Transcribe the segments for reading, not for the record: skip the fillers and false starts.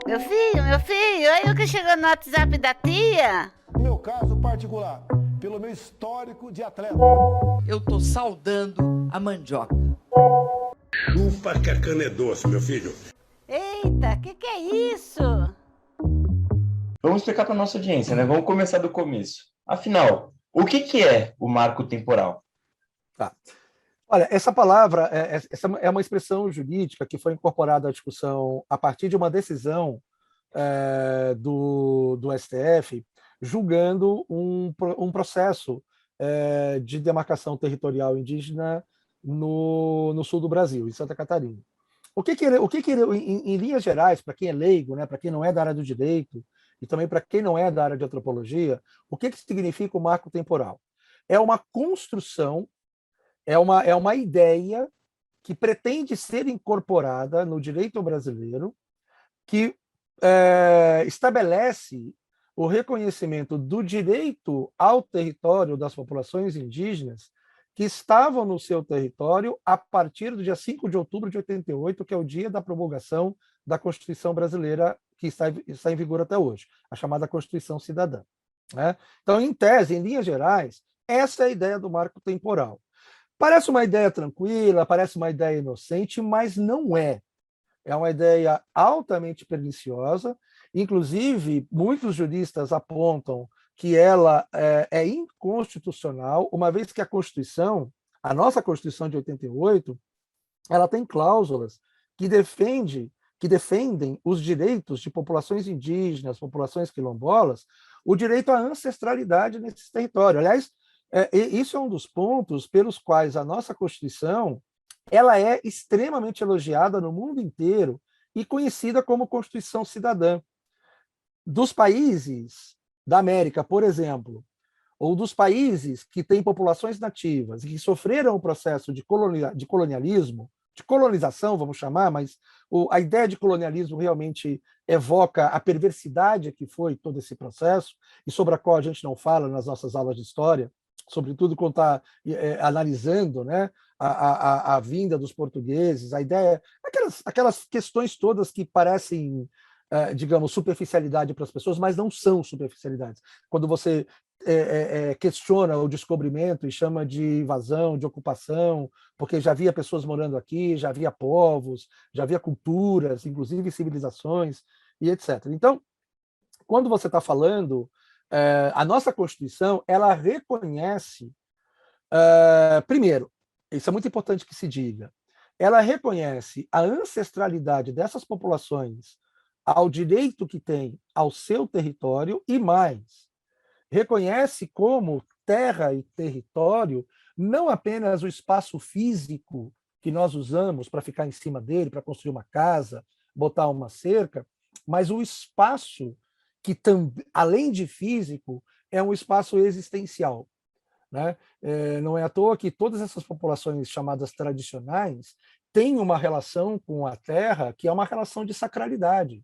Meu filho, aí o que chegou no WhatsApp da tia? No meu caso particular, pelo meu histórico de atleta. Eu tô saudando a mandioca. Chupa que a cana é doce, meu filho. Eita, que é isso? Vamos explicar para nossa audiência, né? Vamos começar do começo. Afinal, o que é o marco temporal? Tá. Olha, essa palavra essa é uma expressão jurídica que foi incorporada à discussão a partir de uma decisão do STF julgando um processo de demarcação territorial indígena no sul do Brasil, em Santa Catarina. Em linhas gerais, para quem é leigo, né, para quem não é da área do direito, e também para quem não é da área de antropologia, o que significa o marco temporal? É uma construção, é uma ideia que pretende ser incorporada no direito brasileiro, que estabelece o reconhecimento do direito ao território das populações indígenas que estavam no seu território a partir do dia 5 de outubro de 88, que é o dia da promulgação da Constituição brasileira, que está em vigor até hoje, a chamada Constituição Cidadã. Né? Então, em tese, em linhas gerais, essa é a ideia do marco temporal. Parece uma ideia tranquila, parece uma ideia inocente, mas não é. É uma ideia altamente perniciosa. Inclusive, muitos juristas apontam que ela é inconstitucional, uma vez que a Constituição, a nossa Constituição de 88, ela tem cláusulas que defendem os direitos de populações indígenas, populações quilombolas, o direito à ancestralidade nesses territórios. Aliás, isso é um dos pontos pelos quais a nossa Constituição ela é extremamente elogiada no mundo inteiro e conhecida como Constituição Cidadã. Dos países da América, por exemplo, ou dos países que têm populações nativas e que sofreram o processo de colonialismo, de colonização, vamos chamar, mas a ideia de colonialismo realmente evoca a perversidade que foi todo esse processo, e sobre a qual a gente não fala nas nossas aulas de história, sobretudo quando está analisando, né, a vinda dos portugueses, a ideia, aquelas questões todas que parecem, digamos, superficialidade para as pessoas, mas não são superficialidades. Quando você questiona o descobrimento e chama de invasão, de ocupação, porque já havia pessoas morando aqui, já havia povos, já havia culturas, inclusive civilizações, e etc. Então, quando você está falando, a nossa Constituição, ela reconhece, primeiro, isso é muito importante que se diga, ela reconhece a ancestralidade dessas populações ao direito que tem ao seu território e mais, reconhece como terra e território não apenas o espaço físico que nós usamos para ficar em cima dele, para construir uma casa, botar uma cerca, mas o espaço que, além de físico, é um espaço existencial. Né? Não é à toa que todas essas populações chamadas tradicionais têm uma relação com a terra que é uma relação de sacralidade.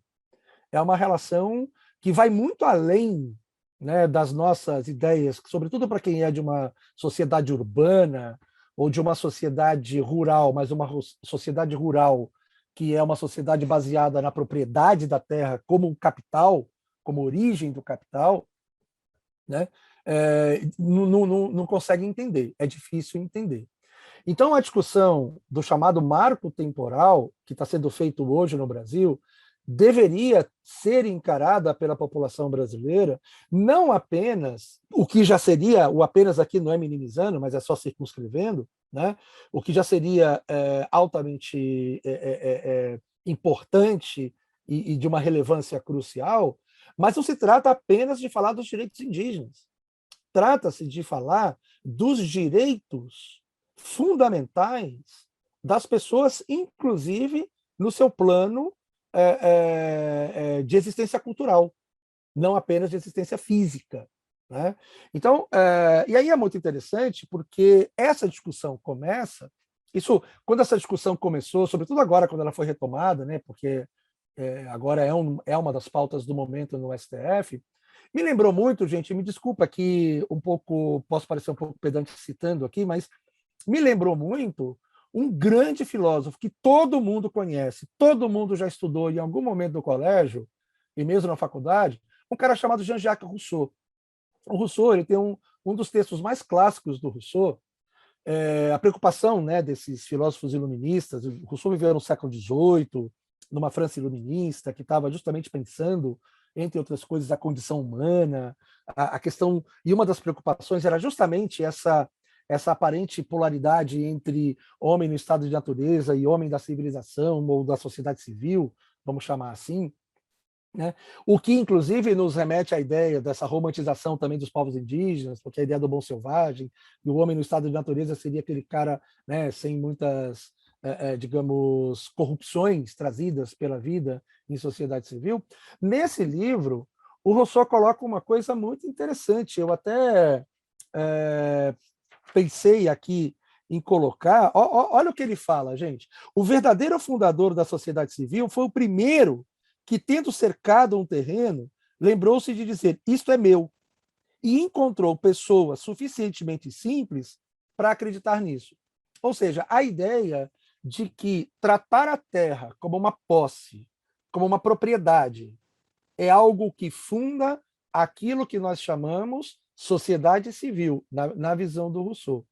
É uma relação que vai muito além, né, das nossas ideias, sobretudo para quem é de uma sociedade urbana ou de uma sociedade rural, mas uma sociedade rural que é uma sociedade baseada na propriedade da terra como capital, como origem do capital, né? Não consegue entender, é difícil entender. Então, a discussão do chamado marco temporal, que está sendo feito hoje no Brasil, deveria ser encarada pela população brasileira, não apenas, o que já seria, o apenas aqui não é minimizando, mas é só circunscrevendo, né? O que já seria altamente importante e de uma relevância crucial, mas não se trata apenas de falar dos direitos indígenas. Trata-se de falar dos direitos fundamentais das pessoas, inclusive no seu plano de existência cultural, não apenas de existência física. Né? Então, e aí é muito interessante, porque essa discussão começa, quando essa discussão começou, sobretudo agora, quando ela foi retomada, né, porque agora é uma das pautas do momento no STF, me lembrou muito, gente, me desculpa aqui um pouco, posso parecer um pouco pedante citando aqui, mas me lembrou muito um grande filósofo que todo mundo conhece, todo mundo já estudou em algum momento do colégio, e mesmo na faculdade, um cara chamado Jean-Jacques Rousseau. O Rousseau ele tem um dos textos mais clássicos do Rousseau, a preocupação, né, desses filósofos iluministas. O Rousseau viveu no século XVIII, numa França iluminista, que estava justamente pensando, entre outras coisas, a condição humana, a questão, e uma das preocupações era justamente essa aparente polaridade entre homem no estado de natureza e homem da civilização ou da sociedade civil, vamos chamar assim, né? O que, inclusive, nos remete à ideia dessa romantização também dos povos indígenas, porque a ideia do bom selvagem, e o homem no estado de natureza seria aquele cara, né, sem muitas, digamos, corrupções trazidas pela vida em sociedade civil. Nesse livro, o Rousseau coloca uma coisa muito interessante. Eu até pensei aqui em colocar. Olha o que ele fala, gente. O verdadeiro fundador da sociedade civil foi o primeiro que, tendo cercado um terreno, lembrou-se de dizer: isto é meu, e encontrou pessoas suficientemente simples para acreditar nisso. Ou seja, a ideia de que tratar a terra como uma posse, como uma propriedade, é algo que funda aquilo que nós chamamos sociedade civil, na visão do Rousseau.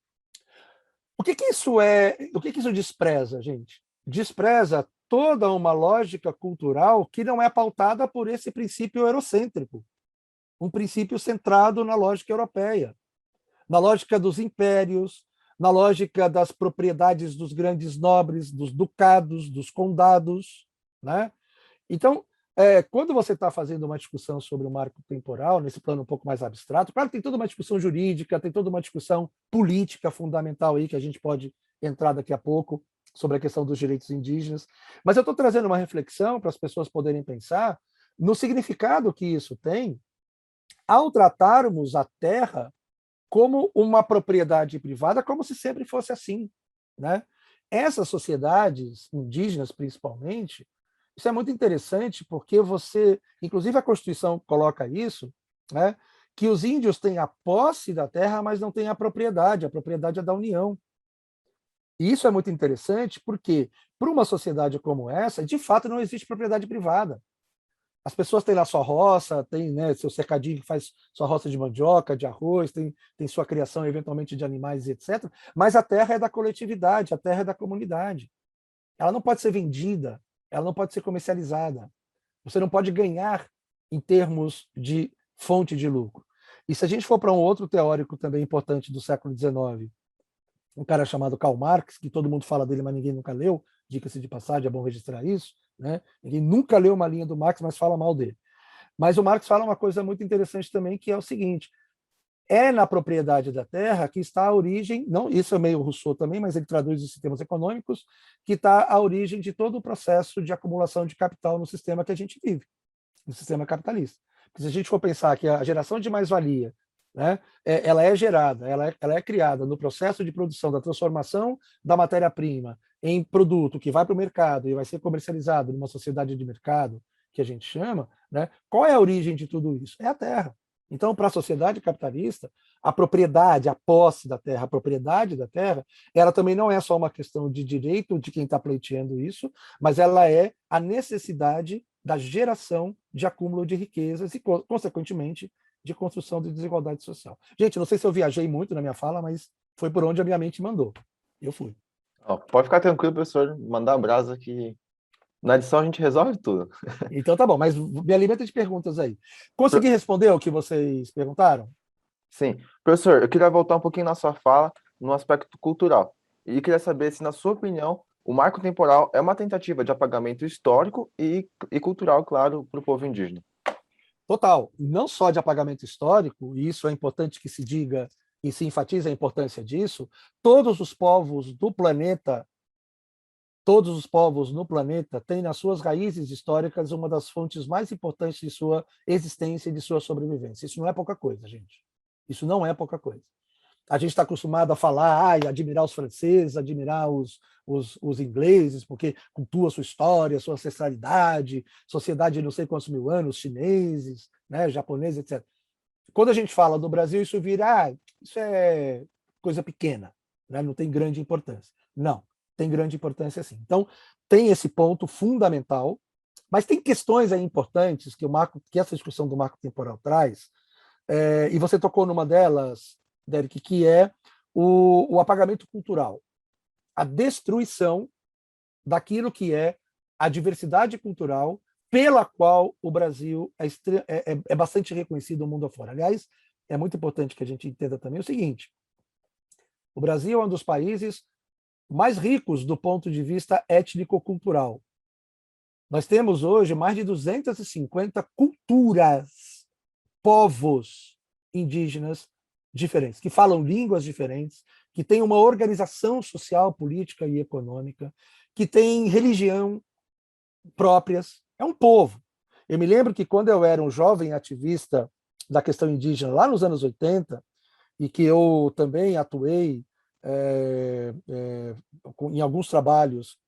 O que isso despreza, gente? Despreza toda uma lógica cultural que não é pautada por esse princípio eurocêntrico, um princípio centrado na lógica europeia, na lógica dos impérios, na lógica das propriedades dos grandes nobres, dos ducados, dos condados, né? Então, quando você está fazendo uma discussão sobre o marco temporal, nesse plano um pouco mais abstrato, claro que tem toda uma discussão jurídica, tem toda uma discussão política fundamental aí, que a gente pode entrar daqui a pouco, sobre a questão dos direitos indígenas, mas eu estou trazendo uma reflexão para as pessoas poderem pensar no significado que isso tem ao tratarmos a terra como uma propriedade privada, como se sempre fosse assim, né? Essas sociedades indígenas, principalmente, isso é muito interessante, porque inclusive a Constituição coloca isso, né? Que os índios têm a posse da terra, mas não têm a propriedade é da União. E isso é muito interessante porque, para uma sociedade como essa, de fato não existe propriedade privada. As pessoas têm lá sua roça, tem, né, seu cercadinho que faz sua roça de mandioca, de arroz, tem sua criação eventualmente de animais, etc. Mas a terra é da coletividade, a terra é da comunidade. Ela não pode ser vendida, ela não pode ser comercializada. Você não pode ganhar em termos de fonte de lucro. E se a gente for para um outro teórico também importante do século XIX, um cara chamado Karl Marx, que todo mundo fala dele, mas ninguém nunca leu, diga-se de passagem, é bom registrar isso, né? Ninguém nunca leu uma linha do Marx, mas fala mal dele. Mas o Marx fala uma coisa muito interessante também, que é o seguinte: é na propriedade da terra que está a origem, não, isso é meio Rousseau também, mas ele traduz os sistemas econômicos, que está a origem de todo o processo de acumulação de capital no sistema que a gente vive, no sistema capitalista. Porque se a gente for pensar que a geração de mais-valia, né, ela é gerada, ela é criada no processo de produção, da transformação da matéria-prima em produto que vai para o mercado e vai ser comercializado numa sociedade de mercado, que a gente chama, né, qual é a origem de tudo isso? É a terra. Então, para a sociedade capitalista, a propriedade, a posse da terra, a propriedade da terra, ela também não é só uma questão de direito de quem está pleiteando isso, mas ela é a necessidade da geração de acúmulo de riquezas e, consequentemente, de construção de desigualdade social. Gente, não sei se eu viajei muito na minha fala, mas foi por onde a minha mente mandou. Eu fui. Pode ficar tranquilo, professor. Mandar um abraço aqui. Na edição a gente resolve tudo. Então tá bom, mas me alimenta de perguntas aí. Consegui responder o que vocês perguntaram? Sim. Professor, eu queria voltar um pouquinho na sua fala no aspecto cultural. E queria saber se, na sua opinião, o marco temporal é uma tentativa de apagamento histórico e cultural, claro, para o povo indígena. Total. Não só de apagamento histórico, e isso é importante que se diga e se enfatize a importância disso, todos os povos no planeta têm nas suas raízes históricas uma das fontes mais importantes de sua existência e de sua sobrevivência. Isso não é pouca coisa, gente. Isso não é pouca coisa. A gente está acostumado a falar, admirar os franceses, admirar os ingleses, porque cultua sua história, sua ancestralidade, sociedade de não sei quantos mil anos, chineses, né, japoneses, etc. Quando a gente fala do Brasil, isso vira, isso é coisa pequena, né, não tem grande importância. Não. tem grande importância sim. Então, tem esse ponto fundamental, mas tem questões aí importantes que essa discussão do marco temporal traz, e você tocou numa delas, Derek, que é o apagamento cultural, a destruição daquilo que é a diversidade cultural pela qual o Brasil é bastante reconhecido no mundo afora. Aliás, é muito importante que a gente entenda também o seguinte: o Brasil é um dos países mais ricos do ponto de vista étnico-cultural. Nós temos hoje mais de 250 culturas, povos indígenas diferentes, que falam línguas diferentes, que têm uma organização social, política e econômica, que têm religião próprias. É um povo. Eu me lembro que quando eu era um jovem ativista da questão indígena, lá nos anos 80, e que eu também atuei em alguns trabalhos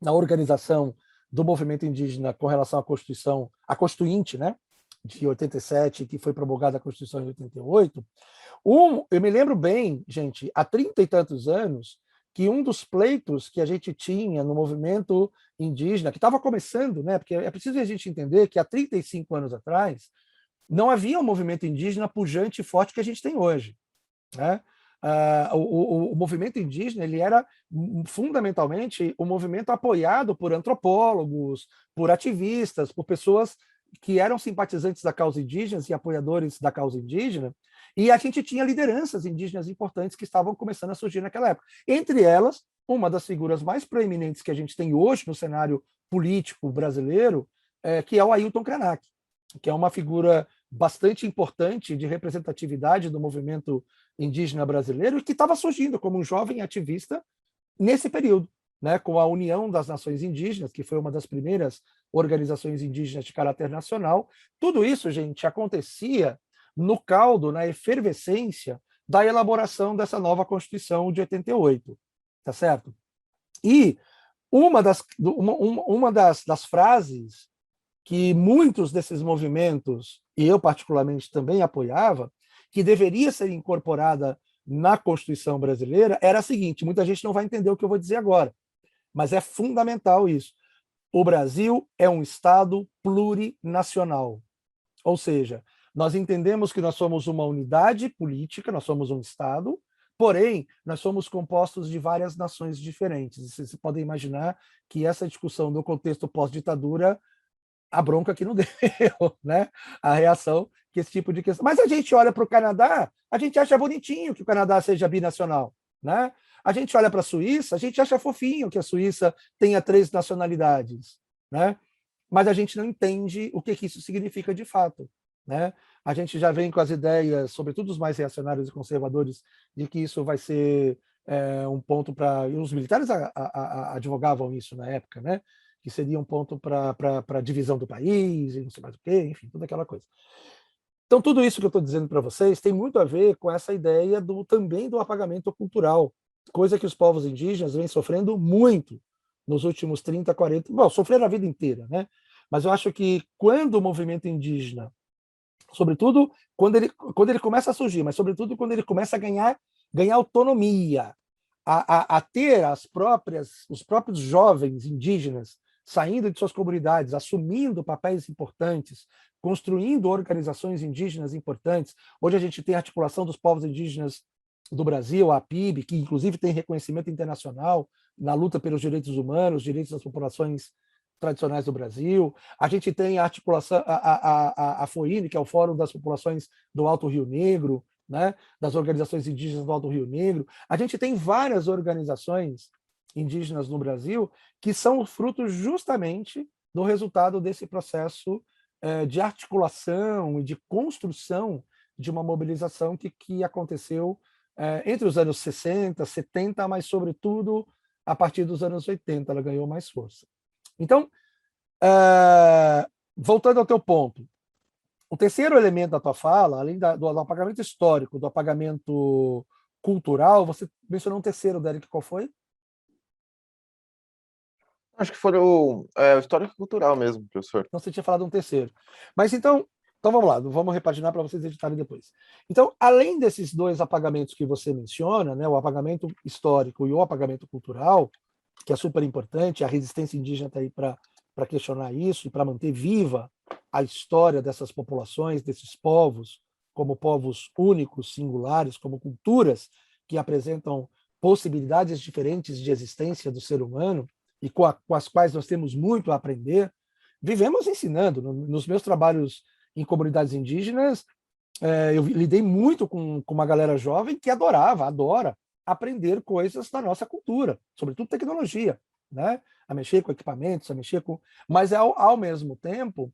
na organização do movimento indígena com relação à Constituição, a Constituinte, né, de 87, que foi promulgada a Constituição em 88, eu me lembro bem, gente, há 30 e tantos anos, que um dos pleitos que a gente tinha no movimento indígena, que estava começando, né, porque é preciso a gente entender que há 35 anos atrás não havia um movimento indígena pujante e forte que a gente tem hoje, né? O movimento indígena ele era fundamentalmente um movimento apoiado por antropólogos, por ativistas, por pessoas que eram simpatizantes da causa indígena e apoiadores da causa indígena, e a gente tinha lideranças indígenas importantes que estavam começando a surgir naquela época. Entre elas, uma das figuras mais proeminentes que a gente tem hoje no cenário político brasileiro, que é o Ailton Krenak, que é uma figura bastante importante de representatividade do movimento indígena brasileiro e que estava surgindo como um jovem ativista nesse período, né, com a União das Nações Indígenas, que foi uma das primeiras organizações indígenas de caráter nacional. Tudo isso, gente, acontecia no caldo, na efervescência da elaboração dessa nova Constituição de 88, tá certo? E uma das frases que muitos desses movimentos, e eu particularmente também apoiava, que deveria ser incorporada na Constituição brasileira, era a seguinte: muita gente não vai entender o que eu vou dizer agora, mas é fundamental isso. O Brasil é um Estado plurinacional, ou seja, nós entendemos que nós somos uma unidade política, nós somos um Estado, porém, nós somos compostos de várias nações diferentes. Vocês podem imaginar que essa discussão no contexto pós-ditadura, a bronca que não deu, né? A reação que esse tipo de questão. Mas a gente olha para o Canadá, a gente acha bonitinho que o Canadá seja binacional, né? A gente olha para a Suíça, a gente acha fofinho que a Suíça tenha 3 nacionalidades, né? Mas a gente não entende o que isso significa de fato, né? A gente já vem com as ideias, sobretudo os mais reacionários e conservadores, de que isso vai ser um ponto para... E os militares advogavam isso na época, né? Que seria um ponto para a divisão do país, e não sei mais o quê, enfim, toda aquela coisa. Então, tudo isso que eu estou dizendo para vocês tem muito a ver com essa ideia também do apagamento cultural, coisa que os povos indígenas vêm sofrendo muito nos últimos 30, 40... Bom, sofreram a vida inteira, né? Mas eu acho que quando o movimento indígena, sobretudo quando ele começa a surgir, mas sobretudo quando ele começa a ganhar autonomia, a ter os próprios jovens indígenas saindo de suas comunidades, assumindo papéis importantes, construindo organizações indígenas importantes. Hoje a gente tem a articulação dos povos indígenas do Brasil, a APIB, que inclusive tem reconhecimento internacional na luta pelos direitos humanos, direitos das populações tradicionais do Brasil. A gente tem a articulação, a FOINE, que é o Fórum das Populações do Alto Rio Negro, né, das organizações indígenas do Alto Rio Negro. A gente tem várias organizações indígenas no Brasil que são frutos justamente do resultado desse processo de articulação e de construção de uma mobilização que aconteceu entre os anos 60, 70, mas, sobretudo, a partir dos anos 80, ela ganhou mais força. Então, voltando ao teu ponto, o terceiro elemento da tua fala, além do apagamento histórico, do apagamento cultural, você mencionou um terceiro, Derek, qual foi? Acho que foi o histórico cultural mesmo, professor. Então, você tinha falado um terceiro. Mas então vamos lá, vamos repaginar para vocês editarem depois. Então, além desses 2 apagamentos que você menciona, né, o apagamento histórico e o apagamento cultural, que é super importante, a resistência indígena está aí para questionar isso e para manter viva a história dessas populações, desses povos, como povos únicos, singulares, como culturas que apresentam possibilidades diferentes de existência do ser humano e com as quais nós temos muito a aprender. Vivemos ensinando. Nos meus trabalhos em comunidades indígenas, eu lidei muito com uma galera jovem que adora aprender coisas da nossa cultura, sobretudo tecnologia, né? A mexer com equipamentos, a mexer com... Mas, ao mesmo tempo,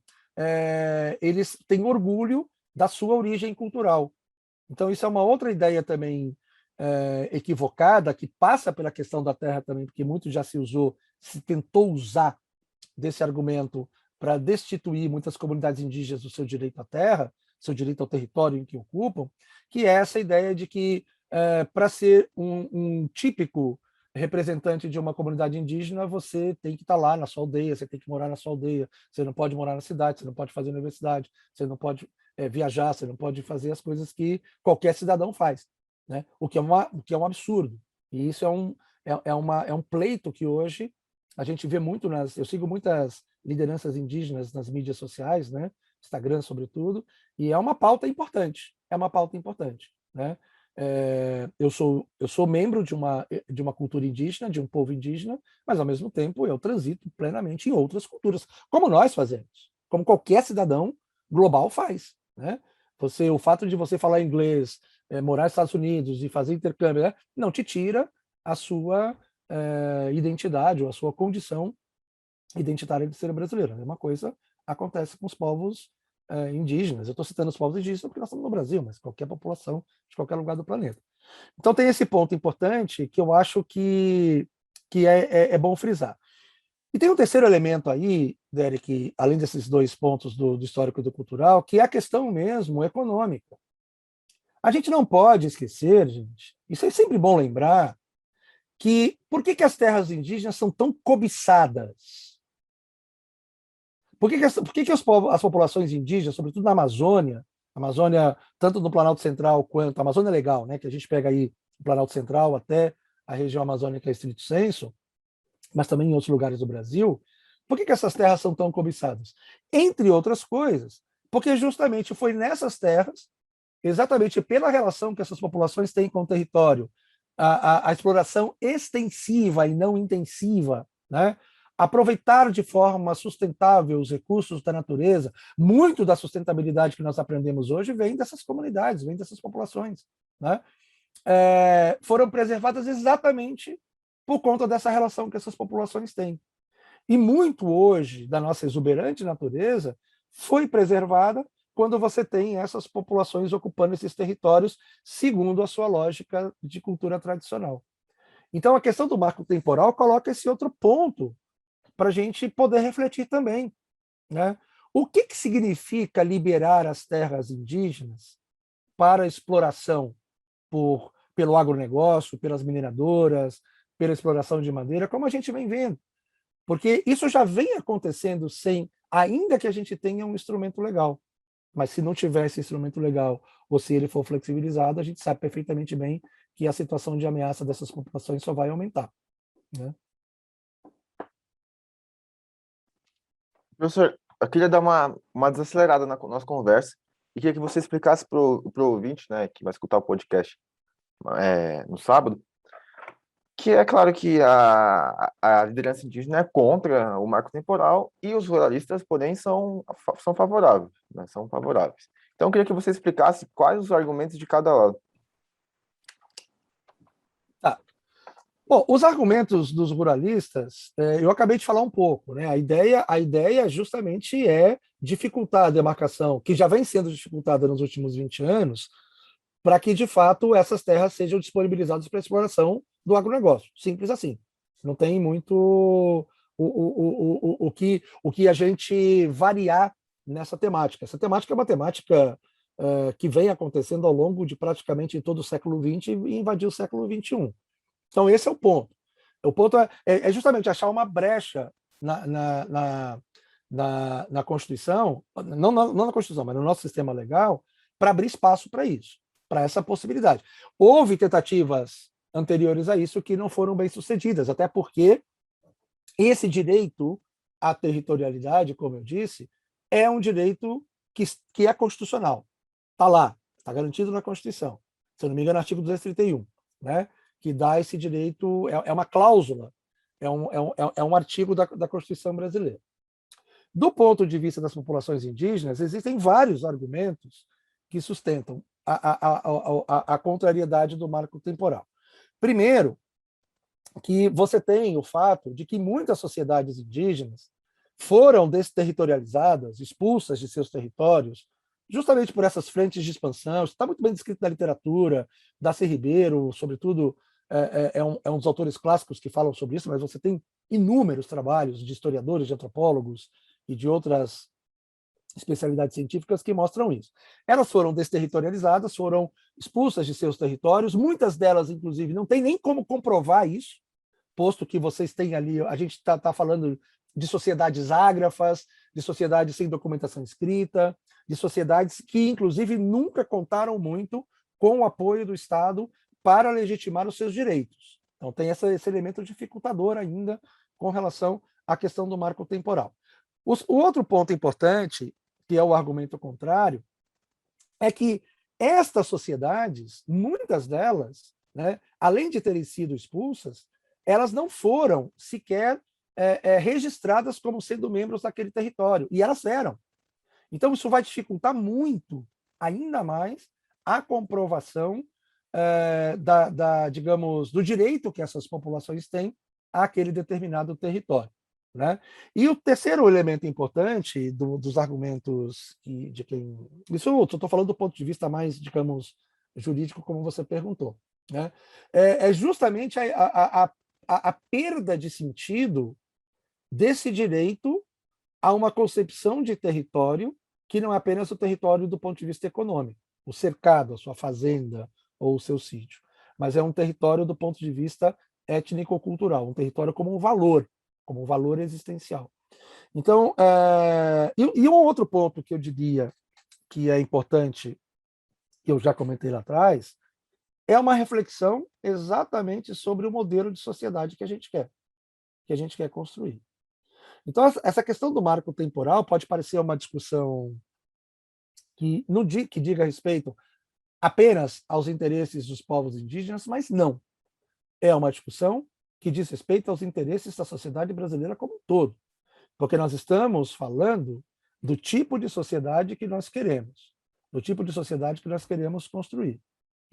eles têm orgulho da sua origem cultural. Então, isso é uma outra ideia também equivocada, que passa pela questão da terra também, porque muito já se tentou usar desse argumento para destituir muitas comunidades indígenas do seu direito à terra, seu direito ao território em que ocupam, que é essa ideia de que, para ser um típico representante de uma comunidade indígena, você tem que estar lá na sua aldeia, você tem que morar na sua aldeia, você não pode morar na cidade, você não pode fazer universidade, você não pode viajar, você não pode fazer as coisas que qualquer cidadão faz, né? O que é um absurdo. E isso é um pleito que hoje a gente vê muito eu sigo muitas lideranças indígenas nas mídias sociais, né? Instagram sobretudo, e é uma pauta importante, né? Eu sou membro de uma cultura indígena, de um povo indígena, mas ao mesmo tempo eu transito plenamente em outras culturas, como nós fazemos, como qualquer cidadão global faz, né? O fato de você falar inglês, morar nos Estados Unidos e fazer intercâmbio, né, não te tira a sua identidade ou a sua condição identitária de ser brasileiro. A mesma coisa acontece com os povos indígenas. Eu estou citando os povos indígenas porque nós estamos no Brasil, mas qualquer população de qualquer lugar do planeta. Então tem esse ponto importante que eu acho que é bom frisar. E tem um terceiro elemento aí, Derek, além desses dois pontos do histórico e do cultural, que é a questão mesmo econômica. A gente não pode esquecer, gente, isso é sempre bom lembrar, que por que as terras indígenas são tão cobiçadas? Por que as populações indígenas, sobretudo na Amazônia, tanto no Planalto Central quanto a Amazônia Legal, né, que a gente pega aí o Planalto Central até a região amazônica estrito sensu, mas também em outros lugares do Brasil, por que essas terras são tão cobiçadas? Entre outras coisas, porque justamente foi nessas terras, exatamente pela relação que essas populações têm com o território, a exploração extensiva e não intensiva, né? Aproveitar de forma sustentável os recursos da natureza, muito da sustentabilidade que nós aprendemos hoje vem dessas comunidades, vem dessas populações, né? Foram preservadas exatamente por conta dessa relação que essas populações têm. E muito hoje da nossa exuberante natureza foi preservada quando você tem essas populações ocupando esses territórios segundo a sua lógica de cultura tradicional. Então, a questão do marco temporal coloca esse outro ponto para a gente poder refletir também, né? O que significa liberar as terras indígenas para exploração pelo agronegócio, pelas mineradoras, pela exploração de madeira, como a gente vem vendo? Porque isso já vem acontecendo ainda que a gente tenha um instrumento legal. Mas se não tiver esse instrumento legal, ou se ele for flexibilizado, a gente sabe perfeitamente bem que a situação de ameaça dessas populações só vai aumentar, né? Professor, eu queria dar uma desacelerada na nossa conversa e queria que você explicasse para o ouvinte, né, que vai escutar o podcast no sábado, que é claro que a liderança indígena é contra o marco temporal e os ruralistas, porém, são favoráveis, né, são favoráveis. Então, eu queria que você explicasse quais os argumentos de cada lado. Bom, os argumentos dos ruralistas, eu acabei de falar um pouco, né? A ideia justamente é dificultar a demarcação, que já vem sendo dificultada nos últimos 20 anos, para que, de fato, essas terras sejam disponibilizadas para exploração do agronegócio. Simples assim. Não tem muito o que a gente variar nessa temática. Essa temática é uma temática que vem acontecendo ao longo de praticamente todo o século XX e invadiu o século XXI. Então, esse é o ponto. O ponto é justamente achar uma brecha na Constituição, não na Constituição, mas no nosso sistema legal, para abrir espaço para isso, para essa possibilidade. Houve tentativas anteriores a isso que não foram bem sucedidas, até porque esse direito à territorialidade, como eu disse, é um direito que é constitucional. Está lá, está garantido na Constituição. Se eu não me engano, artigo 231, né? Que dá esse direito, é uma cláusula, é um artigo da Constituição brasileira. Do ponto de vista das populações indígenas, existem vários argumentos que sustentam a contrariedade do marco temporal. Primeiro, que você tem o fato de que muitas sociedades indígenas foram desterritorializadas, expulsas de seus territórios, justamente por essas frentes de expansão. Isso está muito bem descrito na literatura, Darcy Ribeiro, sobretudo, é um dos autores clássicos que falam sobre isso, mas você tem inúmeros trabalhos de historiadores, de antropólogos e de outras especialidades científicas que mostram isso. Elas foram desterritorializadas, foram expulsas de seus territórios, muitas delas, inclusive, não tem nem como comprovar isso, posto que vocês têm ali, a gente está falando de sociedades ágrafas, de sociedades sem documentação escrita, de sociedades que, inclusive, nunca contaram muito com o apoio do Estado para legitimar os seus direitos. Então, tem esse elemento dificultador ainda com relação à questão do marco temporal. O outro ponto importante, que é o argumento contrário, é que estas sociedades, muitas delas, né, além de terem sido expulsas, elas não foram sequer registradas como sendo membros daquele território, e elas eram. Então, isso vai dificultar muito, ainda mais, a comprovação digamos, do direito que essas populações têm àquele determinado território, né? E o terceiro elemento importante dos argumentos de quem... Isso eu estou falando do ponto de vista mais, digamos, jurídico, como você perguntou, né? É justamente a perda de sentido desse direito a uma concepção de território que não é apenas o território do ponto de vista econômico, o cercado, a sua fazenda ou o seu sítio, mas é um território do ponto de vista étnico-cultural, um território como um valor existencial. Então, e um outro ponto que eu diria que é importante, que eu já comentei lá atrás, é uma reflexão exatamente sobre o modelo de sociedade que a gente quer construir. Então, essa questão do marco temporal pode parecer uma discussão que diga respeito apenas aos interesses dos povos indígenas, mas não. É uma discussão que diz respeito aos interesses da sociedade brasileira como um todo, porque nós estamos falando do tipo de sociedade que nós queremos, do tipo de sociedade que nós queremos construir,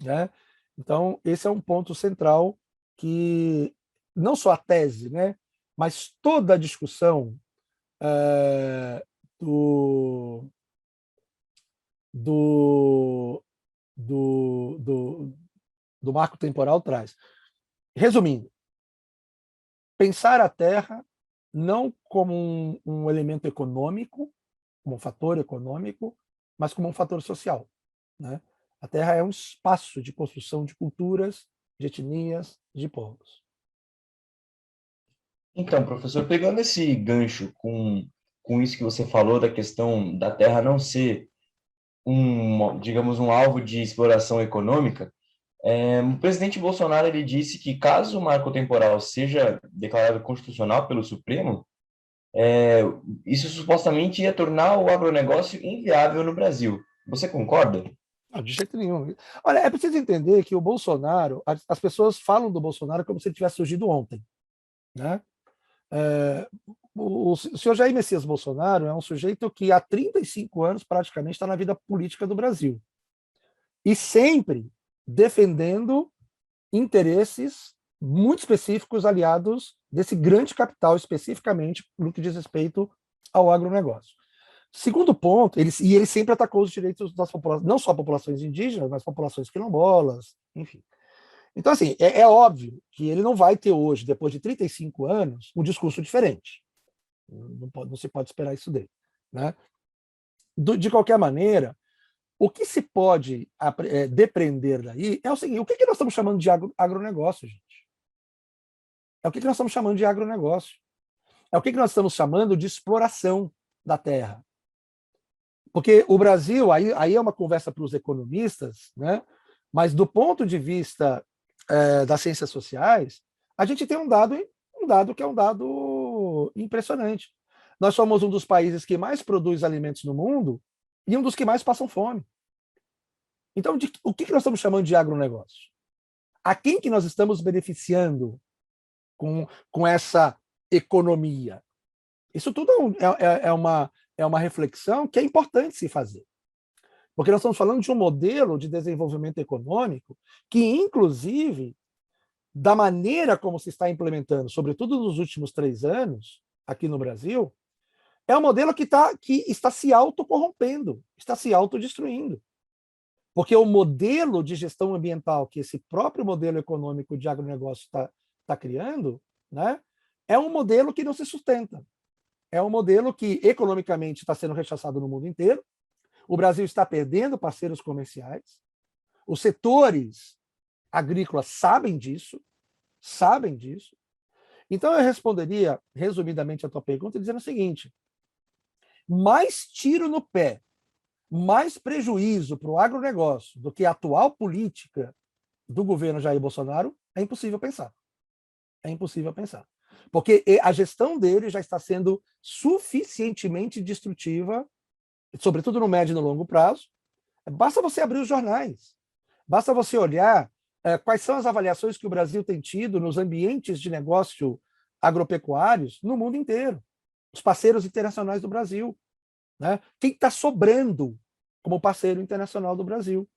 né? Então, esse é um ponto central que não só a tese, né, mas toda a discussão do marco temporal traz. Resumindo, pensar a Terra não como um elemento econômico, como um fator econômico, mas como um fator social, né? A Terra é um espaço de construção de culturas, de etnias, de povos. Então, professor, pegando esse gancho com isso que você falou da questão da Terra não ser digamos, um alvo de exploração econômica, o presidente Bolsonaro ele disse que caso o marco temporal seja declarado constitucional pelo Supremo, isso supostamente ia tornar o agronegócio inviável no Brasil. Você concorda? Não, de jeito nenhum. Olha, é preciso entender que o Bolsonaro, as pessoas falam do Bolsonaro como se ele tivesse surgido ontem, né? O senhor Jair Messias Bolsonaro é um sujeito que há 35 anos praticamente está na vida política do Brasil e sempre defendendo interesses muito específicos aliados desse grande capital, especificamente no que diz respeito ao agronegócio. Segundo ponto, ele sempre atacou os direitos das populações, não só populações indígenas, mas populações quilombolas, enfim. Então, assim, é óbvio que ele não vai ter hoje, depois de 35 anos, um discurso diferente. Não se pode esperar isso dele, né? De qualquer maneira, o que se pode depreender daí é o seguinte: o que nós estamos chamando de agronegócio, gente? É o que nós estamos chamando de agronegócio. É o que nós estamos chamando de exploração da terra. Porque o Brasil, aí é uma conversa para os economistas, né? Mas do ponto de vista das ciências sociais, a gente tem um dado dado que é um dado impressionante. Nós somos um dos países que mais produz alimentos no mundo e um dos que mais passam fome. Então, o que nós estamos chamando de agronegócio? A quem que nós estamos beneficiando com essa economia? Isso tudo é uma reflexão que é importante se fazer. Porque nós estamos falando de um modelo de desenvolvimento econômico que, inclusive, da maneira como se está implementando, sobretudo nos últimos 3 anos, aqui no Brasil, é um modelo que está se autocorrompendo, está se autodestruindo. Porque o modelo de gestão ambiental que esse próprio modelo econômico de agronegócio está criando, né, é um modelo que não se sustenta. É um modelo que economicamente está sendo rechaçado no mundo inteiro. O Brasil está perdendo parceiros comerciais. Os setores agrícolas sabem disso. Então, eu responderia, resumidamente, a tua pergunta, dizendo o seguinte: mais tiro no pé, mais prejuízo para o agronegócio do que a atual política do governo Jair Bolsonaro, é impossível pensar. É impossível pensar. Porque a gestão dele já está sendo suficientemente destrutiva, sobretudo no médio e no longo prazo. Basta você abrir os jornais, basta você olhar quais são as avaliações que o Brasil tem tido nos ambientes de negócio agropecuários no mundo inteiro. Os parceiros internacionais do Brasil, né? Quem está sobrando como parceiro internacional do Brasil,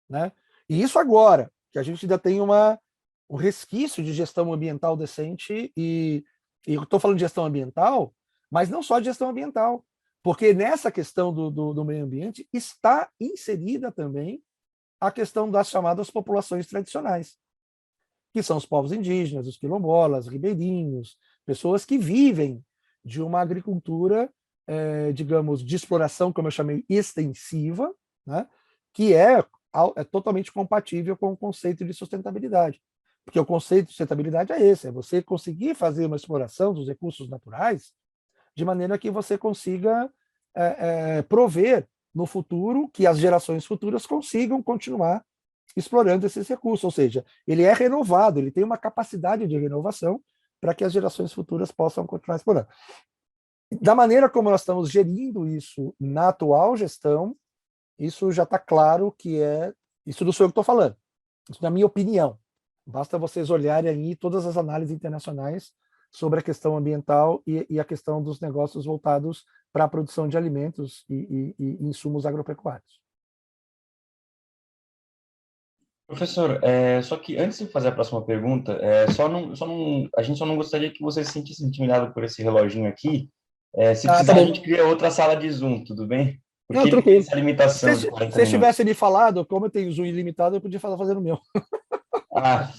né? E isso agora, que a gente ainda tem um resquício de gestão ambiental decente, e eu estou falando de gestão ambiental, mas não só de gestão ambiental, porque nessa questão do meio ambiente está inserida também a questão das chamadas populações tradicionais, que são os povos indígenas, os quilombolas, ribeirinhos, pessoas que vivem de uma agricultura, digamos, de exploração, como eu chamei, extensiva, né, que é totalmente compatível com o conceito de sustentabilidade. Porque o conceito de sustentabilidade é esse, é você conseguir fazer uma exploração dos recursos naturais de maneira que você consiga prover no futuro, que as gerações futuras consigam continuar explorando esses recursos, ou seja, ele é renovado, ele tem uma capacidade de renovação para que as gerações futuras possam continuar explorando. Da maneira como nós estamos gerindo isso na atual gestão, isso já está claro que isso não sou eu que estou falando, isso na minha opinião. Basta vocês olharem aí todas as análises internacionais sobre a questão ambiental e a questão dos negócios voltados para a produção de alimentos e insumos agropecuários. Professor, só que antes de fazer a próxima pergunta, a gente só não gostaria que você se sentisse intimidado por esse reloginho aqui. Se precisar, a gente cria outra sala de Zoom, tudo bem? Porque não, tranquilo. Essa limitação se vocês tivessem me falado, como eu tenho Zoom ilimitado, eu podia fazer o meu.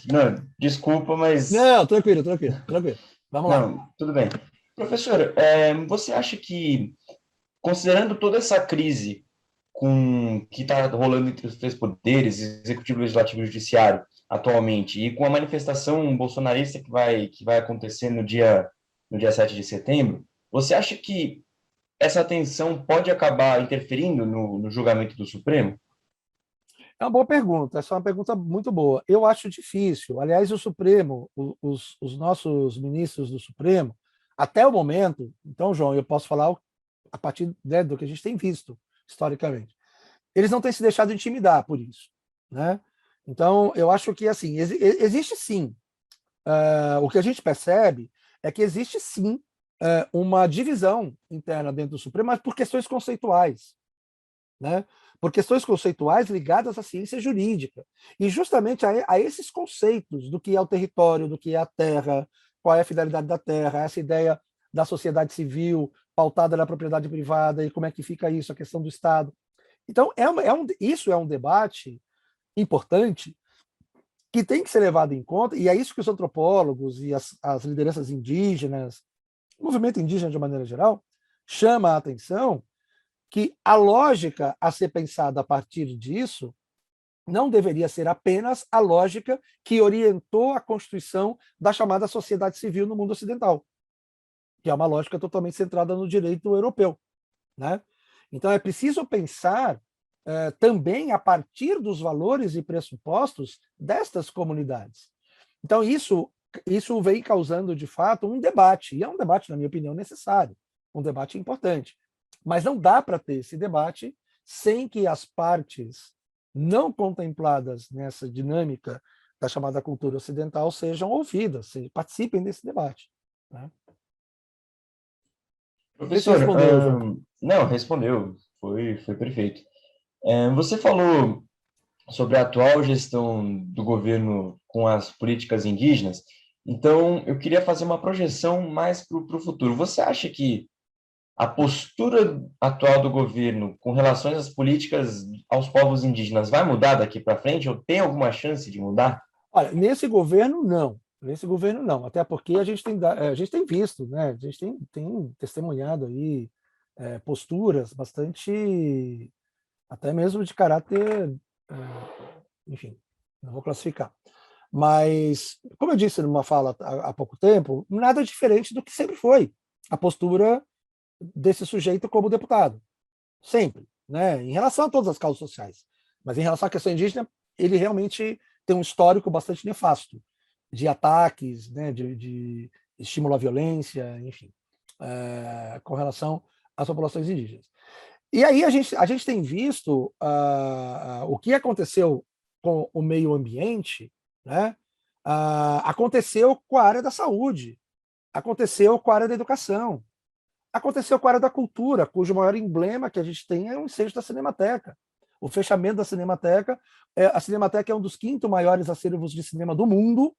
Não, desculpa, mas... Não, tranquilo. Vamos lá. Não, tudo bem. Professor, você acha que, considerando toda essa crise que está rolando entre os 3 poderes, executivo, legislativo e judiciário, atualmente, e com a manifestação bolsonarista que vai acontecer no dia 7 de setembro, você acha que essa tensão pode acabar interferindo no julgamento do Supremo? É uma boa pergunta, essa é uma pergunta muito boa. Eu acho difícil. Aliás, o Supremo, os nossos ministros do Supremo, até o momento, então, João, eu posso falar a partir do que a gente tem visto historicamente, eles não têm se deixado intimidar por isso, né? Então, eu acho que, assim, existe sim, o que a gente percebe é que existe sim uma divisão interna dentro do Supremo, mas por questões conceituais, né? Por questões conceituais ligadas à ciência jurídica. E justamente a esses conceitos do que é o território, do que é a terra, qual é a finalidade da terra, essa ideia da sociedade civil pautada na propriedade privada e como é que fica isso, a questão do Estado. Então, isso é um debate importante que tem que ser levado em conta, e é isso que os antropólogos e as lideranças indígenas, o movimento indígena de maneira geral, chama a atenção, que a lógica a ser pensada a partir disso não deveria ser apenas a lógica que orientou a constituição da chamada sociedade civil no mundo ocidental, que é uma lógica totalmente centrada no direito europeu, né? Então é preciso pensar também a partir dos valores e pressupostos destas comunidades. Então isso isso vem causando, de fato, um debate, e é um debate, na minha opinião, necessário, um debate importante. Mas não dá para ter esse debate sem que as partes não contempladas nessa dinâmica da chamada cultura ocidental sejam ouvidas, participem desse debate. Né? Professor, Respondeu, João. não, respondeu, foi perfeito. Você falou sobre a atual gestão do governo com as políticas indígenas, então eu queria fazer uma projeção mais para o futuro. Você acha que a postura atual do governo com relação às políticas aos povos indígenas vai mudar daqui para frente, ou tem alguma chance de mudar? Olha, nesse governo, não. Nesse governo, não. Até porque a gente tem visto, né? A gente tem testemunhado aí posturas bastante, até mesmo de caráter, enfim, não vou classificar. Mas, como eu disse numa fala há pouco tempo, nada diferente do que sempre foi a postura desse sujeito como deputado. Sempre. Né? Em relação a todas as causas sociais. Mas em relação à questão indígena, ele realmente tem um histórico bastante nefasto de ataques, né, de estímulo à violência, enfim, com relação às populações indígenas. E aí a gente tem visto o que aconteceu com o meio ambiente, né, aconteceu com a área da saúde, aconteceu com a área da educação, aconteceu com a área da cultura, cujo maior emblema que a gente tem é o ensejo da Cinemateca. O fechamento da Cinemateca. A Cinemateca é um dos 5º maiores acervos de cinema do mundo.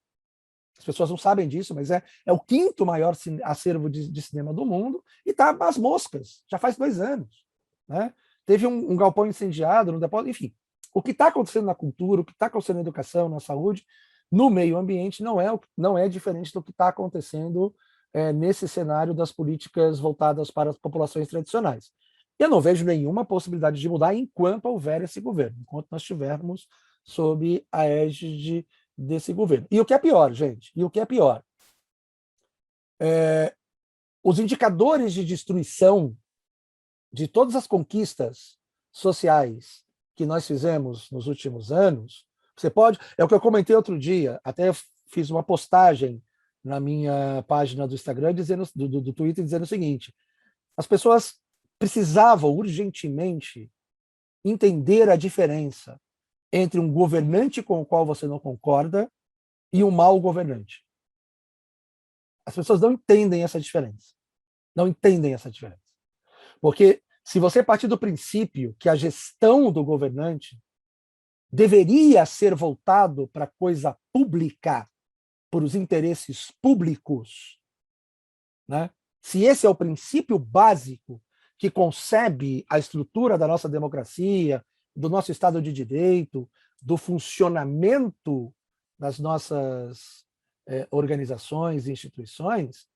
As pessoas não sabem disso, mas é o 5º maior acervo de cinema do mundo e está às moscas, já faz 2 anos. Né? Teve um galpão incendiado no depósito, enfim. O que está acontecendo na cultura, o que está acontecendo na educação, na saúde, no meio ambiente, não é diferente do que está acontecendo nesse cenário das políticas voltadas para as populações tradicionais. Eu não vejo nenhuma possibilidade de mudar enquanto houver esse governo, enquanto nós estivermos sob a égide desse governo. E o que é pior, gente, os indicadores de destruição de todas as conquistas sociais que nós fizemos nos últimos anos, você pode, é o que eu comentei outro dia, até fiz uma postagem na minha página do Instagram, do Twitter, dizendo o seguinte: as pessoas precisavam urgentemente entender a diferença entre um governante com o qual você não concorda e um mau governante. As pessoas não entendem essa diferença. Não entendem essa diferença. Porque se você partir do princípio que a gestão do governante deveria ser voltado para coisa pública, por os interesses públicos, né? Se esse é o princípio básico que concebe a estrutura da nossa democracia, do nosso Estado de Direito, do funcionamento das nossas organizações e instituições,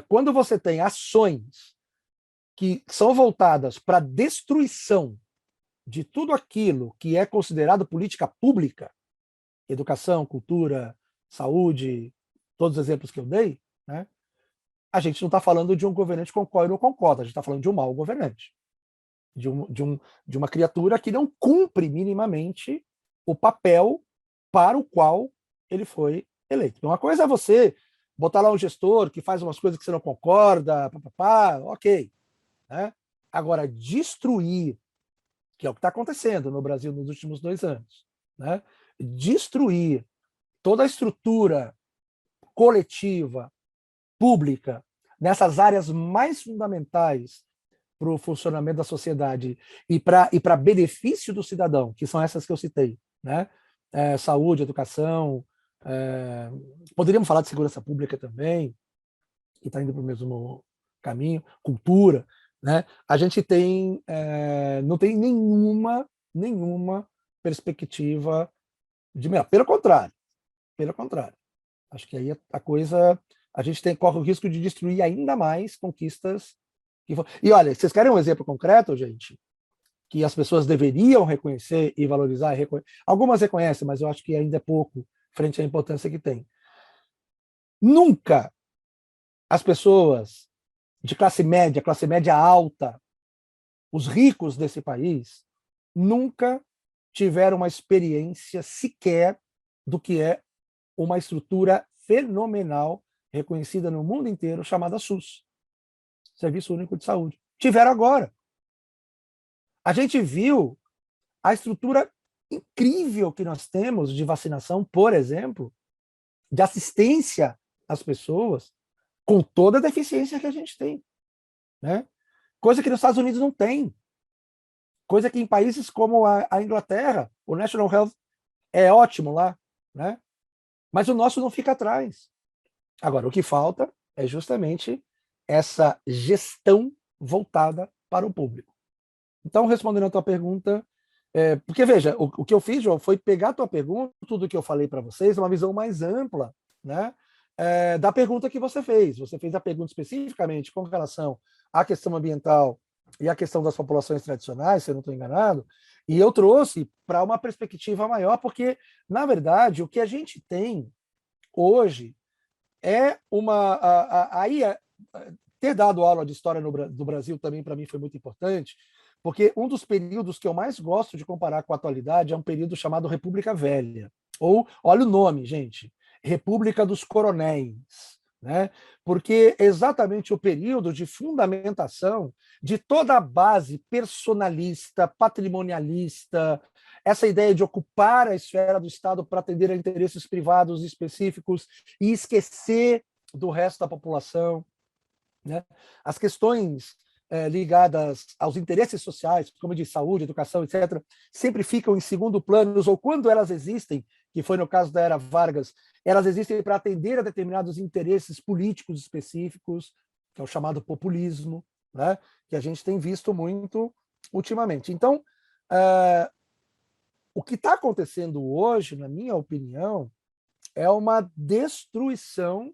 quando você tem ações que são voltadas para a destruição de tudo aquilo que é considerado política pública, educação, cultura, saúde, todos os exemplos que eu dei, né? A gente não está falando de um governante com o qual eu não concordo, a gente está falando de um mau governante, de uma criatura que não cumpre minimamente o papel para o qual ele foi eleito. Então, uma coisa é você botar lá um gestor que faz umas coisas que você não concorda, ok. Né? Agora, destruir, que é o que está acontecendo no Brasil nos últimos 2 anos, né? Destruir toda a estrutura coletiva, pública, nessas áreas mais fundamentais para o funcionamento da sociedade e para benefício do cidadão, que são essas que eu citei, né? Saúde, educação, poderíamos falar de segurança pública também, que está indo para o mesmo caminho, cultura, né? A gente não tem nenhuma perspectiva de melhor. Pelo contrário. Acho que aí a gente corre o risco de destruir ainda mais conquistas. E olha, vocês querem um exemplo concreto, gente? Que as pessoas deveriam reconhecer e valorizar. Algumas reconhecem, mas eu acho que ainda é pouco frente à importância que tem. Nunca as pessoas de classe média alta, os ricos desse país, nunca tiveram uma experiência sequer do que é uma estrutura fenomenal, reconhecida no mundo inteiro, chamada SUS, Serviço Único de Saúde. Tiveram agora. A gente viu a estrutura incrível que nós temos de vacinação, por exemplo, de assistência às pessoas, com toda a deficiência que a gente tem, né? Coisa que nos Estados Unidos não tem. Coisa que em países como a Inglaterra, o National Health é ótimo lá, né? Mas o nosso não fica atrás. Agora, o que falta é justamente essa gestão voltada para o público. Então, respondendo a tua pergunta, porque veja, o que eu fiz, João, foi pegar a tua pergunta, tudo que eu falei para vocês, uma visão mais ampla, né, da pergunta que você fez. Você fez a pergunta especificamente com relação à questão ambiental e à questão das populações tradicionais, se eu não estou enganado, e eu trouxe para uma perspectiva maior, porque, na verdade, o que a gente tem hoje é uma... ter dado aula de história do Brasil também, para mim, foi muito importante, porque um dos períodos que eu mais gosto de comparar com a atualidade é um período chamado República Velha. Ou, olha o nome, gente, República dos Coronéis, né? Porque exatamente o período de fundamentação de toda a base personalista, patrimonialista, essa ideia de ocupar a esfera do Estado para atender a interesses privados específicos e esquecer do resto da população, né? As questões ligadas aos interesses sociais, como de saúde, educação, etc., sempre ficam em segundo plano, ou quando elas existem, que foi no caso da era Vargas, elas existem para atender a determinados interesses políticos específicos, que é o chamado populismo, né? Que a gente tem visto muito ultimamente. Então, o que está acontecendo hoje, na minha opinião, é uma destruição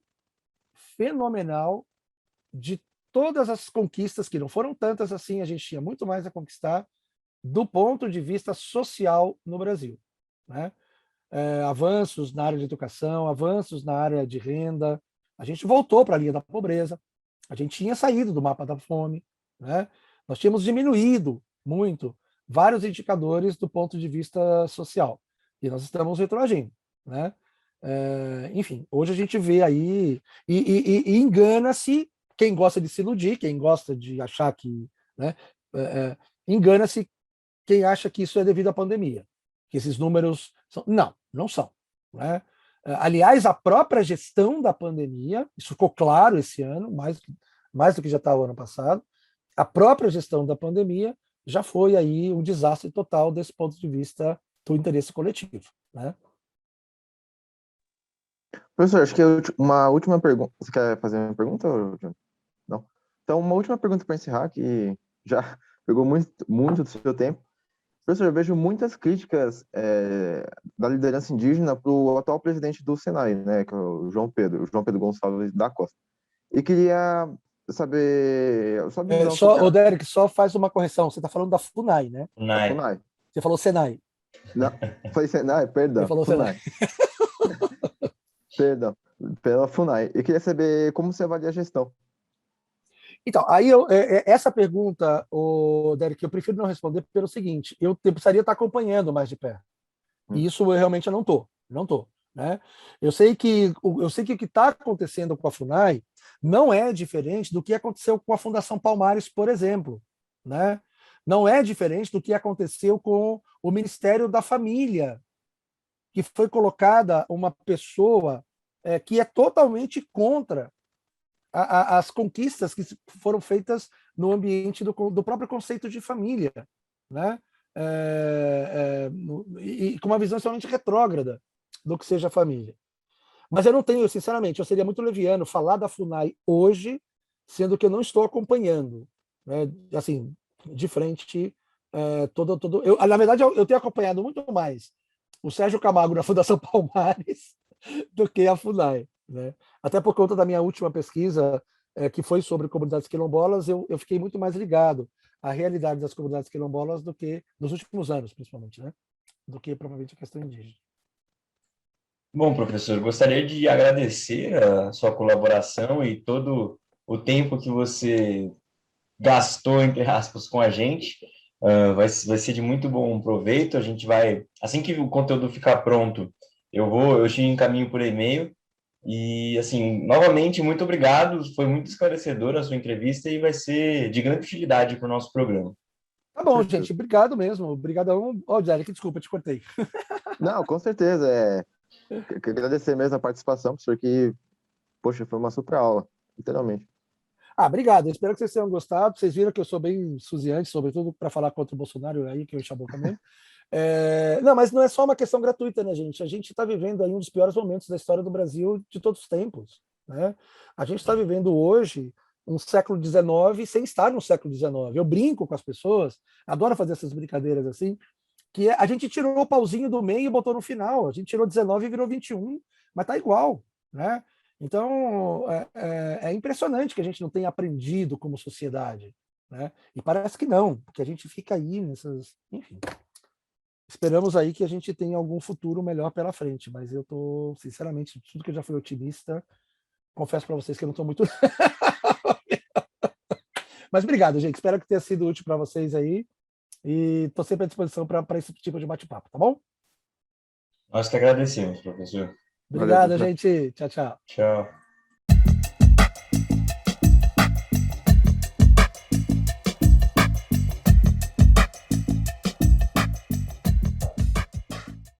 fenomenal de todas as conquistas, que não foram tantas assim, a gente tinha muito mais a conquistar, do ponto de vista social no Brasil, né? Avanços na área de educação, avanços na área de renda, a gente voltou para a linha da pobreza, a gente tinha saído do mapa da fome, né? Nós tínhamos diminuído muito vários indicadores do ponto de vista social, e nós estamos retroagindo, né? Enfim, hoje a gente vê aí, e engana-se quem gosta de se iludir, quem gosta de achar que... né, engana-se quem acha que isso é devido à pandemia, que esses números... não são. Né? Aliás, a própria gestão da pandemia, isso ficou claro esse ano, mais do que já estava o ano passado, a própria gestão da pandemia já foi aí um desastre total desse ponto de vista do interesse coletivo. Né? Professor, acho que uma última pergunta. Você quer fazer uma pergunta? Não. Então, uma última pergunta para encerrar, que já pegou muito do seu tempo. Professor, eu vejo muitas críticas da liderança indígena para o atual presidente do Senai, né, que é o João Pedro Gonçalves da Costa. E queria saber... Ô, Derek, só faz uma correção. Você está falando da FUNAI, né? FUNAI. Você falou Senai. Não, foi Senai, perdão. Você falou FUNAI. Perdão, pela FUNAI. Eu queria saber como você avalia a gestão. Então, aí essa pergunta, Derek, eu prefiro não responder pelo seguinte: eu precisaria estar acompanhando mais de perto. E isso eu realmente não estou. Né? Eu sei que o que está acontecendo com a FUNAI não é diferente do que aconteceu com a Fundação Palmares, por exemplo. Né? Não é diferente do que aconteceu com o Ministério da Família, que foi colocada uma pessoa que é totalmente contra as conquistas que foram feitas no ambiente do próprio conceito de família, né? E com uma visão extremamente retrógrada do que seja família. Mas eu não tenho, sinceramente, eu seria muito leviano falar da FUNAI hoje, sendo que eu não estou acompanhando, né? Assim, de frente, na verdade, eu tenho acompanhado muito mais o Sérgio Camargo na Fundação Palmares do que a FUNAI. Né? Até por conta da minha última pesquisa, que foi sobre comunidades quilombolas, eu fiquei muito mais ligado à realidade das comunidades quilombolas do que, nos últimos anos, principalmente, né? Do que propriamente a questão indígena. Bom, professor, gostaria de agradecer a sua colaboração e todo o tempo que você gastou, entre aspas, com a gente. Vai ser de muito bom proveito. A gente vai, assim que o conteúdo ficar pronto, eu te encaminho por e-mail E, assim, novamente, muito obrigado. Foi muito esclarecedora a sua entrevista e vai ser de grande utilidade para o nosso programa. Tá bom, gente. Obrigado mesmo. Obrigadão. Ó, Derek, desculpa, te cortei. Não, com certeza. Queria agradecer mesmo a participação, professor, que, poxa, foi uma super aula, literalmente. Obrigado. Eu espero que vocês tenham gostado. Vocês viram que eu sou bem suziante, sobretudo para falar contra o Bolsonaro, aí que eu encho a boca mesmo. Não, mas não é só uma questão gratuita, né, gente? A gente está vivendo aí um dos piores momentos da história do Brasil de todos os tempos, né? A gente está vivendo hoje um século XIX sem estar no século XIX. Eu brinco com as pessoas, adoro fazer essas brincadeiras assim, que a gente tirou o pauzinho do meio e botou no final. A gente tirou 19 e virou 21, mas tá igual, né? Então, é impressionante que a gente não tenha aprendido como sociedade, né? E parece que não, porque a gente fica aí nessas... Enfim, esperamos aí que a gente tenha algum futuro melhor pela frente, mas eu tô, sinceramente, tudo que eu já fui otimista, confesso para vocês que eu não estou muito... Mas obrigado, gente. Espero que tenha sido útil para vocês aí. E estou sempre à disposição para esse tipo de bate-papo, tá bom? Nós que agradecemos, professor. Obrigado, Valeu, gente. Tchau, tchau. Tchau.